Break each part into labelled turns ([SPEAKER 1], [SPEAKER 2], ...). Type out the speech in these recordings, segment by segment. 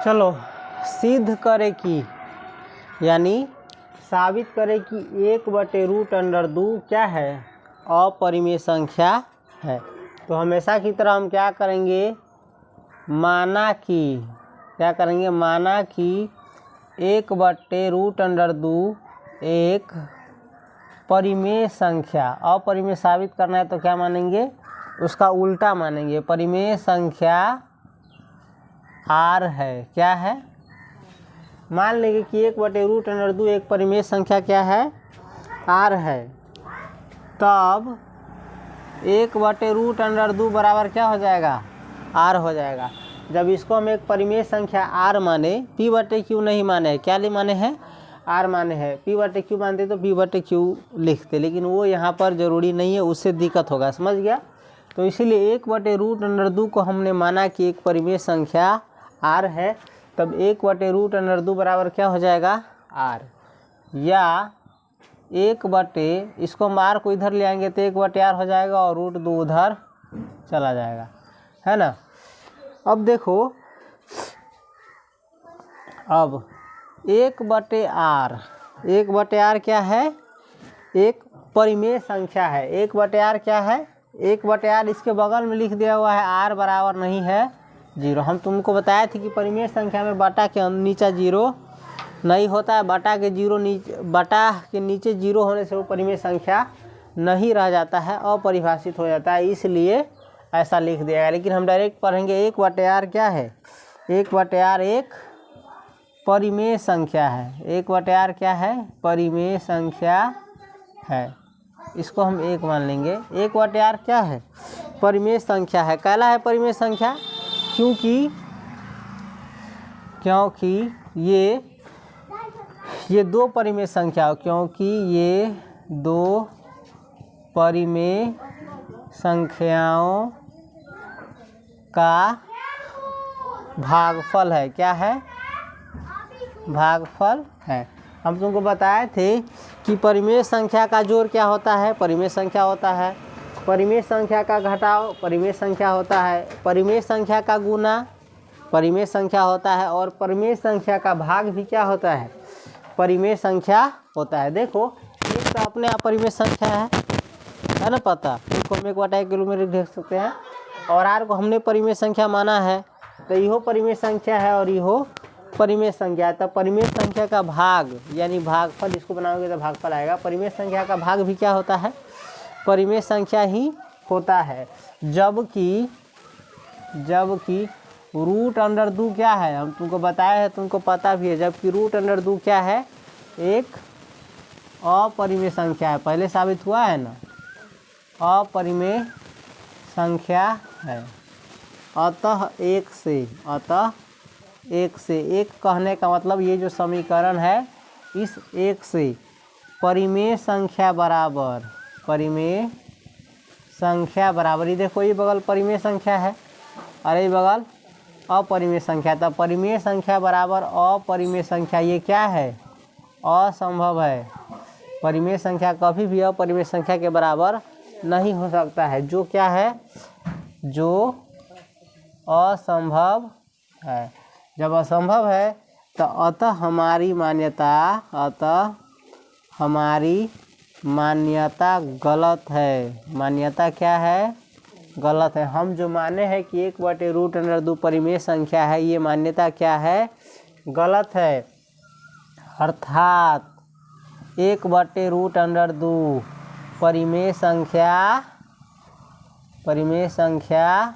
[SPEAKER 1] चलो सिद्ध करे कि यानी साबित करे कि 1/√2 क्या है, अपरिमेय संख्या है। तो हमेशा की तरह हम क्या करेंगे, माना कि माना कि 1/√2 एक परिमेय संख्या, अपरिमेय साबित करना है तो क्या मानेंगे, उसका उल्टा मानेंगे, परिमेय संख्या R है। क्या है, मान लेंगे कि 1/√2 एक परिमेय संख्या क्या है, R है। तब 1/√2 बराबर क्या हो जाएगा, R हो जाएगा। जब इसको हम एक परिमेय संख्या R माने, P/Q नहीं माने, क्या ले माने हैं, R माने हैं। P/Q मानते तो P/Q लिखते, लेकिन वो यहाँ पर जरूरी नहीं है, उससे दिक्कत होगा, समझ गया। तो इसीलिए 1/√2 को हमने माना कि एक परिमेय संख्या R है। तब 1/√2 बराबर क्या हो जाएगा, R, या इसको हम R को इधर ले आएंगे तो 1/R हो जाएगा और √2 उधर चला जाएगा, है ना। अब देखो, अब 1/R क्या है, एक परिमेय संख्या है। 1/R क्या है, 1/R इसके बगल में लिख दिया हुआ है, R बराबर नहीं है 0। हम तुमको बताया थी कि परिमेय संख्या में बटा के नीचे 0 नहीं होता है, बटा के नीचे 0 होने से वो परिमेय संख्या नहीं रह जाता है, अपरिभाषित हो जाता है, इसलिए ऐसा लिख दिया गया। लेकिन हम डायरेक्ट पढ़ेंगे 1/R क्या है, 1/R एक परिमेय संख्या है। 1/R क्या है, परिमेय संख्या है, इसको हम 1 मान लेंगे। 1/R क्या है, परिमेय संख्या है। कैला है परिमेय संख्या, क्योंकि ये दो परिमेय संख्या हो, क्योंकि ये दो परिमेय संख्याओं का भागफल है। क्या है, भागफल है। हम तुमको बताए थे कि परिमेय संख्या का जोड़ क्या होता है, परिमेय संख्या होता है। परिमेय संख्या का घटाव परिमेय संख्या होता है। परिमेय संख्या का गुना परिमेय संख्या होता है। और परिमेय संख्या का भाग भी क्या होता है, परिमेय संख्या होता है। देखो, एक तो अपने आप परिमेय संख्या है ना, पता, इसको हम 1/1 के रूप में देख सकते हैं। और R को हमने परिमेय संख्या माना है, तो इहो परिमेय संख्या है और इहो परिमेय संख्या है। तब परिमेय संख्या का भाग यानी भागफल, इसको बनाओगे तो भागफल आएगा। परिमेय संख्या का भाग भी क्या होता है, परिमेय संख्या ही होता है। जबकि √2 क्या है, हम तुमको बताया है, तुमको पता भी है। जबकि √2 क्या है, एक अपरिमेय संख्या है। पहले साबित हुआ है ना, अपरिमेय संख्या है। अतः एक से कहने का मतलब ये जो समीकरण है, इस एक से परिमेय संख्या बराबर, ये देखो, ये बगल परिमेय संख्या है और ये बगल अपरिमेय संख्या। तब परिमेय संख्या बराबर अपरिमेय संख्या, ये क्या है, असंभव है। परिमेय संख्या कभी भी अपरिमेय संख्या के बराबर नहीं हो सकता है, जो क्या है, जो असंभव है। जब असंभव है तो अतः हमारी मान्यता गलत है। मान्यता क्या है, गलत है। हम जो माने हैं कि 1/√2 परिमेय संख्या है, ये मान्यता क्या है, गलत है। अर्थात 1/√2 परिमेय संख्या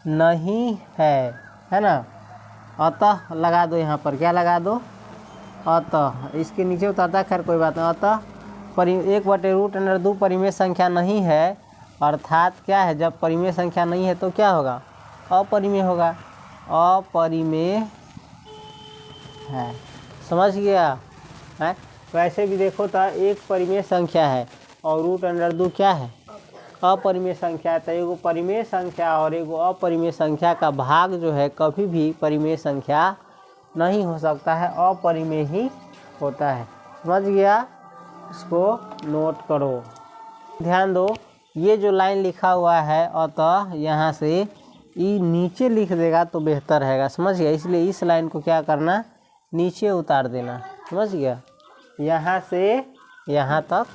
[SPEAKER 1] नहीं है ना। अतः लगा दो, यहाँ पर क्या लगा दो, अतः। इसके नीचे उतरता, खैर कोई बात नहीं। अतः 1/√2 परिमेय संख्या नहीं है, अर्थात क्या है, जब परिमेय संख्या नहीं है तो क्या होगा, अपरिमेय होगा, अपरिमेय है। समझ गया है। वैसे भी देखो तो एक परिमेय संख्या है और √2 क्या है, अपरिमेय संख्या है। तो एगो परिमेय संख्या और एगो अपरिमेय संख्या का भाग जो है, कभी भी परिमेय संख्या नहीं हो सकता है, अपरिमेय ही होता है। समझ गया, इसको नोट करो, ध्यान दो। ये जो लाइन लिखा हुआ है, अतः यहाँ से ई नीचे लिख देगा तो बेहतर रहेगा, समझ गया। इसलिए इस लाइन को क्या करना, नीचे उतार देना, समझ गया। यहाँ से यहाँ तक